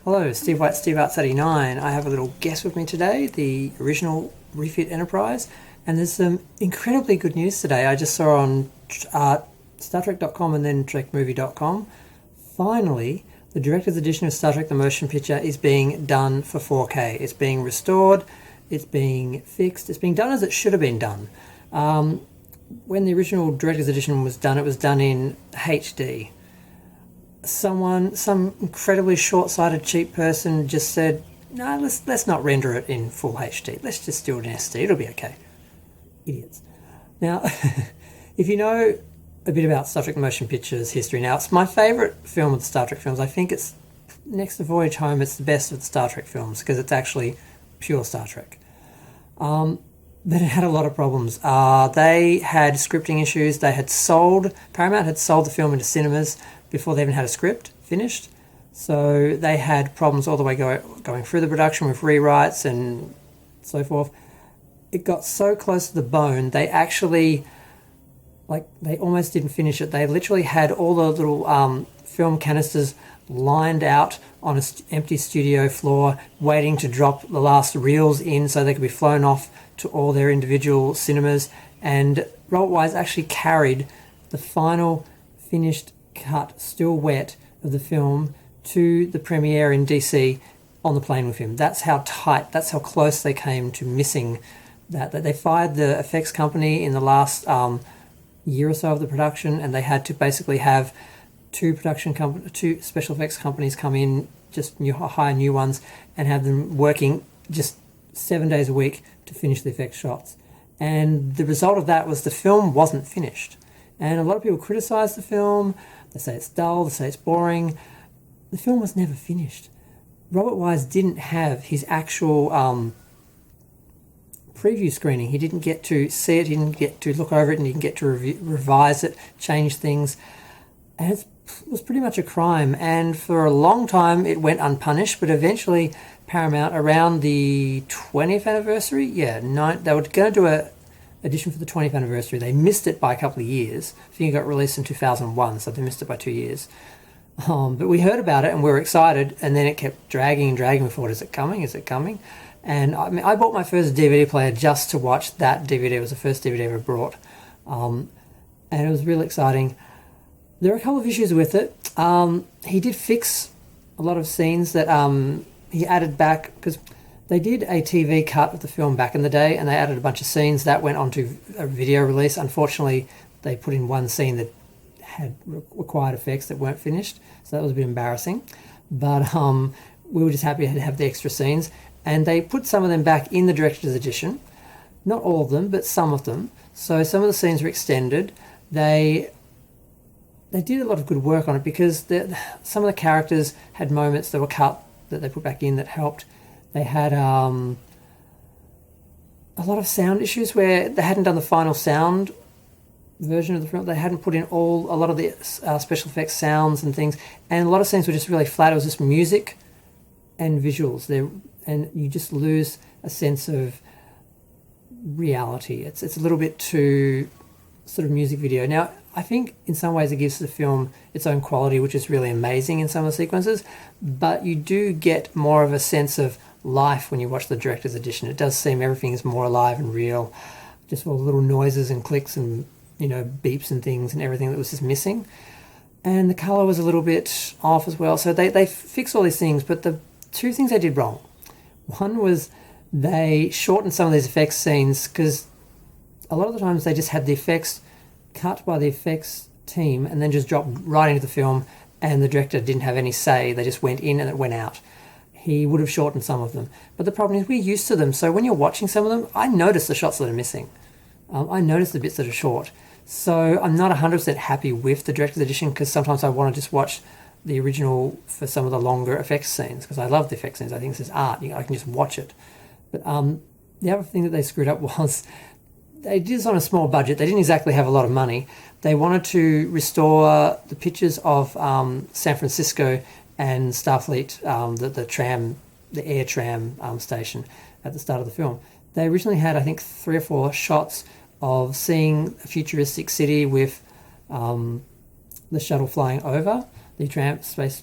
Hello, Steve White, Steve Arts 89. I have a little guest with me today, the original Refit Enterprise, and there's some incredibly good news today. I just saw on StarTrek.com and then TrekMovie.com. Finally, the director's edition of Star Trek The Motion Picture is being done for 4K. It's being restored, it's being fixed, it's being done as it should have been done. When the original director's edition was done, it was done in HD. Some incredibly short-sighted, cheap person just said, no, let's not render it in full HD. Let's just do it in SD. It'll be okay. Idiots. Now, if you know a bit about Star Trek Motion Pictures history, now it's my favourite film of the Star Trek films. I think it's, next to Voyage Home, it's the best of the Star Trek films because it's actually pure Star Trek. But it had a lot of problems. They had scripting issues. Paramount had sold the film into cinemas before they even had a script finished. So they had problems all the way going through the production with rewrites and so forth. It got so close to the bone, they actually, they almost didn't finish it. They literally had all the little film canisters lined out on an empty studio floor, waiting to drop the last reels in so they could be flown off to all their individual cinemas. And Robert Wise actually carried the final finished cut, still wet, of the film to the premiere in DC on the plane with him. That's how tight, that's how close they came to missing that. They fired the effects company in the last year or so of the production, and they had to basically have two special effects companies come in, hire new ones, and have them working just 7 days a week to finish the effects shots. And the result of that was the film wasn't finished. And a lot of people criticize the film. They say it's dull, they say it's boring. The film was never finished. Robert Wise didn't have his actual preview screening. He didn't get to see it, he didn't get to look over it, and he didn't get to revise it, change things. And it was pretty much a crime. And for a long time, it went unpunished, but eventually Paramount, around the 20th anniversary, they were going to do a edition for the 20th anniversary. They missed it by a couple of years. I think it got released in 2001, so they missed it by 2 years. But we heard about it and we were excited, and then it kept dragging and dragging. We thought, is it coming? Is it coming? And I bought my first DVD player just to watch that DVD. It was the first DVD I ever bought. And it was really exciting. There are a couple of issues with it. He did fix a lot of scenes that he added back, because they did a TV cut of the film back in the day, and they added a bunch of scenes that went onto a video release. Unfortunately, they put in one scene that had required effects that weren't finished, so that was a bit embarrassing. But we were just happy to have the extra scenes, and they put some of them back in the director's edition. Not all of them, but some of them. So some of the scenes were extended. They did a lot of good work on it, because some of the characters had moments that were cut that they put back in that helped. They had a lot of sound issues where they hadn't done the final sound version of the film. They hadn't put in a lot of the special effects sounds and things, and a lot of scenes were just really flat. It was just music and visuals there, and you just lose a sense of reality. It's a little bit too sort of music video. Now, I think in some ways it gives the film its own quality, which is really amazing in some of the sequences, but you do get more of a sense of life when you watch the director's edition. It does seem everything is more alive and real, just all the little noises and clicks and beeps and things and everything that was just missing. And the colour was a little bit off as well. So they fixed all these things, but the two things they did wrong. One was they shortened some of these effects scenes, because a lot of the times they just had the effects cut by the effects team and then just dropped right into the film, and the director didn't have any say. They just went in and it went out. He would have shortened some of them. But the problem is we're used to them, so when you're watching some of them, I notice the shots that are missing. I notice the bits that are short. So I'm not 100% happy with the director's edition, because sometimes I want to just watch the original for some of the longer effects scenes, because I love the effects scenes. I think this is art. I can just watch it. But the other thing that they screwed up was they did this on a small budget. They didn't exactly have a lot of money. They wanted to restore the pictures of San Francisco and Starfleet, the air tram station at the start of the film. They originally had, I think, 3 or 4 shots of seeing a futuristic city with the shuttle flying over, the space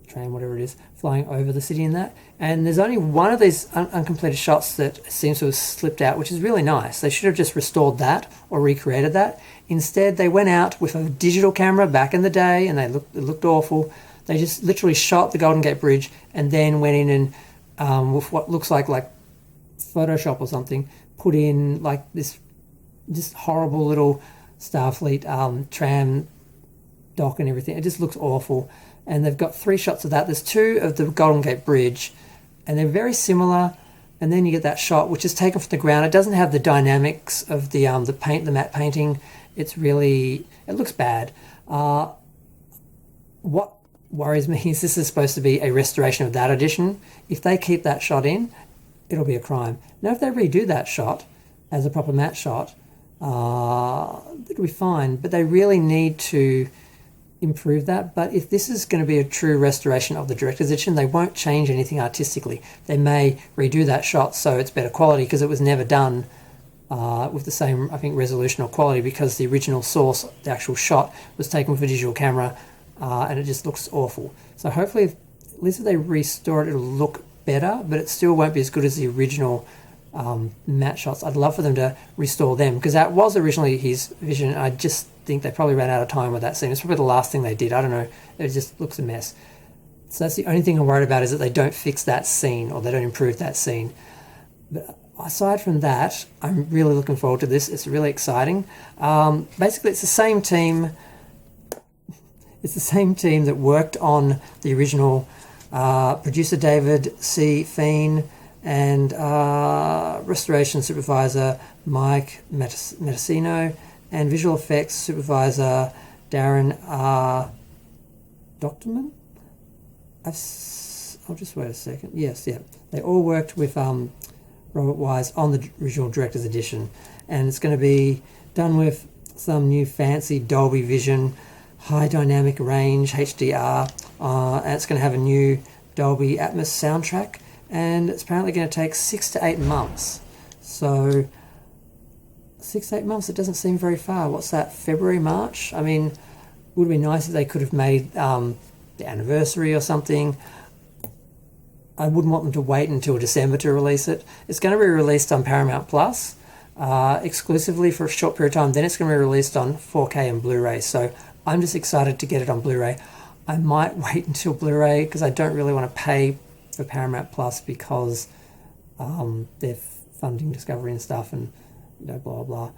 tram, whatever it is, flying over the city in that. And there's only one of these uncompleted shots that seems to have slipped out, which is really nice. They should have just restored that or recreated that. Instead, they went out with a digital camera back in the day, and it looked awful. They just literally shot the Golden Gate Bridge and then went in and with what looks like Photoshop or something, put in like this just horrible little Starfleet tram dock and everything. It just looks awful. And they've got 3 shots of that. There's 2 of the Golden Gate Bridge, and they're very similar. And then you get that shot, which is taken from the ground. It doesn't have the dynamics of the matte painting. It looks bad. What worries me is this is supposed to be a restoration of that edition. If they keep that shot in, it'll be a crime. Now, if they redo that shot as a proper matte shot, it'll be fine. But they really need to improve that. But if this is going to be a true restoration of the director's edition, they won't change anything artistically. They may redo that shot so it's better quality, because it was never done with the same, I think, resolution or quality, because the original source, the actual shot, was taken with a digital camera, and it just looks awful. So hopefully, at least if they restore it, it'll look better, but it still won't be as good as the original matte shots. I'd love for them to restore them, because that was originally his vision. I just think they probably ran out of time with that scene. It's probably the last thing they did. I don't know. It just looks a mess. So that's the only thing I'm worried about, is that they don't fix that scene, or they don't improve that scene. But aside from that, I'm really looking forward to this. It's really exciting. Basically, it's the same team. It's the same team that worked on the original. Producer David C. Feen and restoration supervisor Mike Mendocino, and visual effects supervisor Darren R. Doctorman. I'll just wait a second. Yes, yeah. They all worked with Robert Wise on the original director's edition, and it's going to be done with some new fancy Dolby Vision, high dynamic range HDR, and it's going to have a new Dolby Atmos soundtrack, and it's apparently going to take 6 to 8 months. So 6 to 8 months, it doesn't seem very far. What's that, February, March? I mean, it would be nice if they could have made the anniversary or something. I wouldn't want them to wait until December to release it. It's going to be released on Paramount Plus exclusively for a short period of time. Then it's going to be released on 4K and Blu-ray. So I'm just excited to get it on Blu-ray. I might wait until Blu-ray, because I don't really want to pay for Paramount Plus, because they're funding Discovery and stuff, and blah blah.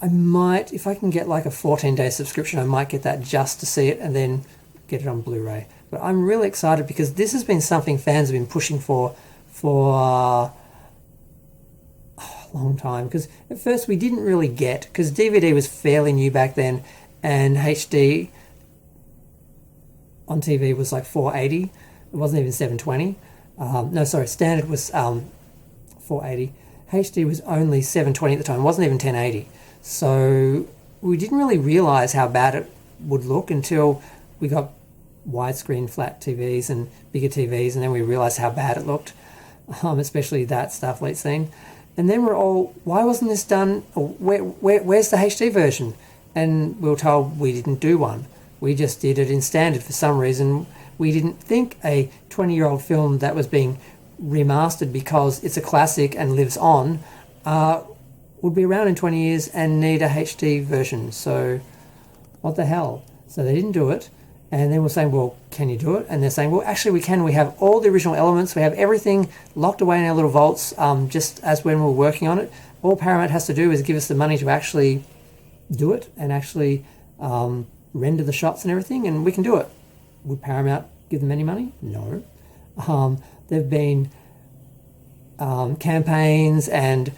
I might, if I can get like a 14-day subscription, I might get that just to see it and then get it on Blu-ray. But I'm really excited, because this has been something fans have been pushing for a long time. Because at first we didn't really get, because DVD was fairly new back then, and HD on TV was like 480. It wasn't even 720. No, sorry, standard was 480. HD was only 720 at the time. It wasn't even 1080. So we didn't really realize how bad it would look until we got widescreen flat TVs and bigger TVs, and then we realized how bad it looked, especially that Starfleet scene. And then we're all, why wasn't this done? Or where's the HD version? And we were told we didn't do one. We just did it in standard for some reason. We didn't think a 20-year-old film that was being remastered because it's a classic and lives on would be around in 20 years and need a HD version. So what the hell? So they didn't do it. And then we're saying, well, can you do it? And they're saying, well, actually we can. We have all the original elements. We have everything locked away in our little vaults, just as when we were working on it. All Paramount has to do is give us the money to actually do it and actually render the shots and everything, and we can do it. Would Paramount give them any money? No. There've been campaigns and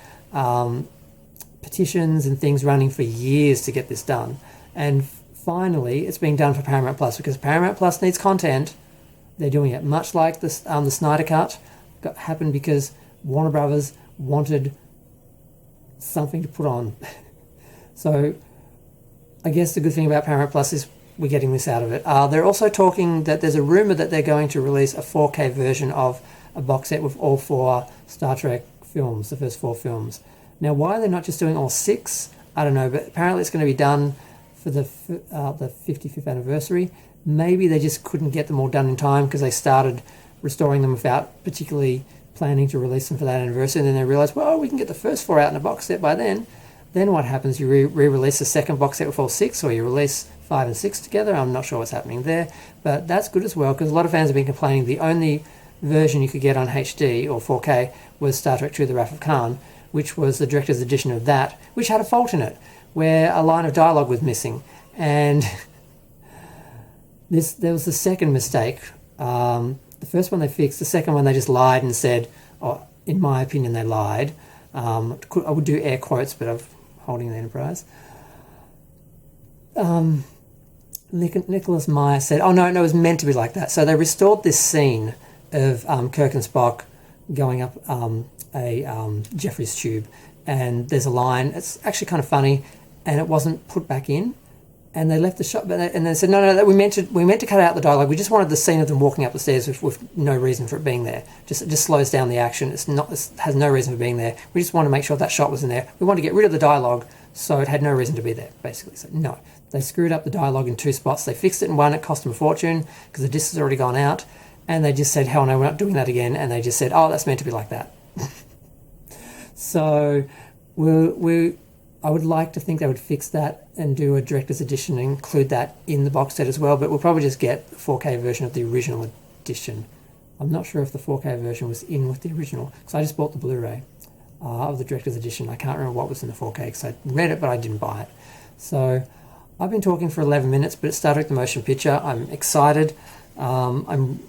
petitions and things running for years to get this done. And finally, it's being done for Paramount Plus, because Paramount Plus needs content. They're doing it, much like the Snyder Cut happened because Warner Brothers wanted something to put on. So I guess the good thing about Paramount Plus is we're getting this out of it. They're also talking that there's a rumor that they're going to release a 4K version of a box set with all 4 Star Trek films, the first 4 films. Now, why they're not just doing all 6, I don't know, but apparently it's going to be done for the 55th anniversary, maybe they just couldn't get them all done in time because they started restoring them without particularly planning to release them for that anniversary, and then they realized, well, we can get the first 4 out in a box set by then. Then what happens? You re-release the second box set with all 6, or you release 5 and 6 together. I'm not sure what's happening there, but that's good as well, because a lot of fans have been complaining the only version you could get on HD or 4K was Star Trek II: The Wrath of Khan, which was the director's edition of that, which had a fault in it, where a line of dialogue was missing. And there was the second mistake. The first one they fixed. The second one they just lied and said, oh, in my opinion, they lied. I would do air quotes, but I'm holding the Enterprise. Nicholas Meyer said, oh, no, it was meant to be like that. So they restored this scene of Kirk and Spock going up a Jeffries tube, and there's a line. It's actually kind of funny, and it wasn't put back in. And they left the shot, and they said, no, we meant to cut out the dialogue. We just wanted the scene of them walking up the stairs with no reason for it being there. It just slows down the action. It has no reason for being there. We just want to make sure that shot was in there. We want to get rid of the dialogue, so it had no reason to be there, basically. So no, they screwed up the dialogue in 2 spots. They fixed it in one. It cost them a fortune because the disc has already gone out. And they just said, hell no, we're not doing that again. And they just said, oh, that's meant to be like that. So I would like to think they would fix that and do a director's edition and include that in the box set as well, but we'll probably just get the 4K version of the original edition. I'm not sure if the 4K version was in with the original, because I just bought the Blu-ray of the director's edition. I can't remember what was in the 4K because I read it, but I didn't buy it. So I've been talking for 11 minutes, but it's Star Trek: The Motion Picture. I'm excited. I'm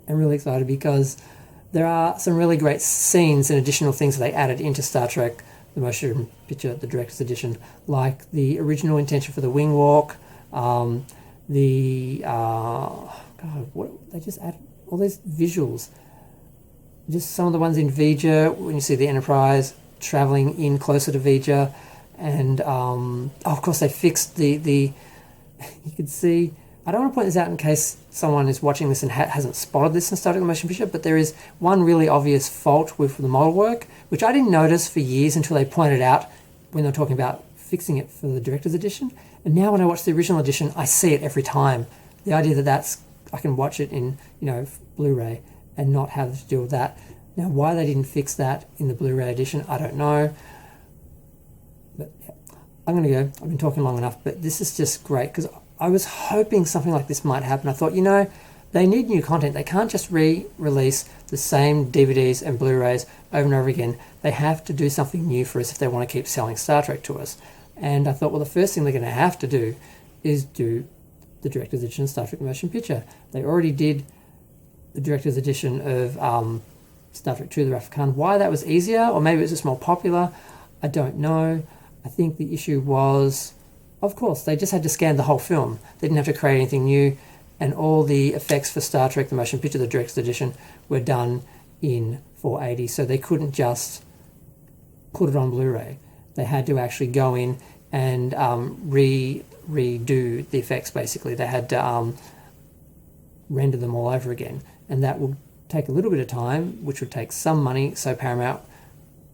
really excited because there are some really great scenes and additional things that they added into Star Trek: The Motion Picture, the director's edition, like the original intention for the wing walk, they just added all these visuals. Just some of the ones in Vija, when you see the Enterprise traveling in closer to Vija, and of course they fixed the you could see. I don't want to point this out in case someone is watching this and hasn't spotted this in Star Trek: The Motion Picture, but there is one really obvious fault with the model work, which I didn't notice for years until they pointed out when they were talking about fixing it for the director's edition. And now when I watch the original edition, I see it every time. The idea that I can watch it in Blu-ray and not have to deal with that. Now, why they didn't fix that in the Blu-ray edition, I don't know. But yeah, I'm going to go. I've been talking long enough, but this is just great because I was hoping something like this might happen. I thought, they need new content. They can't just re-release the same DVDs and Blu-rays over and over again. They have to do something new for us if they want to keep selling Star Trek to us. And I thought, well, the first thing they're going to have to do is do the director's edition of Star Trek: The Motion Picture. They already did the director's edition of Star Trek II: The Wrath of Khan. Why that was easier, or maybe it was just more popular, I don't know. I think the issue was, of course, they just had to scan the whole film. They didn't have to create anything new, and all the effects for Star Trek: The Motion Picture, the director's edition, were done in 480, so they couldn't just put it on Blu-ray. They had to actually go in and redo the effects, basically. They had to render them all over again, and that would take a little bit of time, which would take some money, so Paramount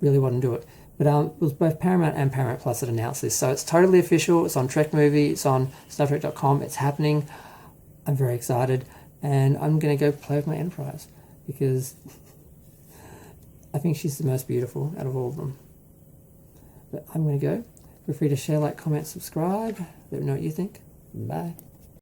really wouldn't do it. But it was both Paramount and Paramount Plus that announced this. So it's totally official. It's on Trek Movie. It's on StarTrek.com. It's happening. I'm very excited. And I'm going to go play with my Enterprise because I think she's the most beautiful out of all of them. But I'm going to go. Feel free to share, like, comment, subscribe. Let me know what you think. Bye.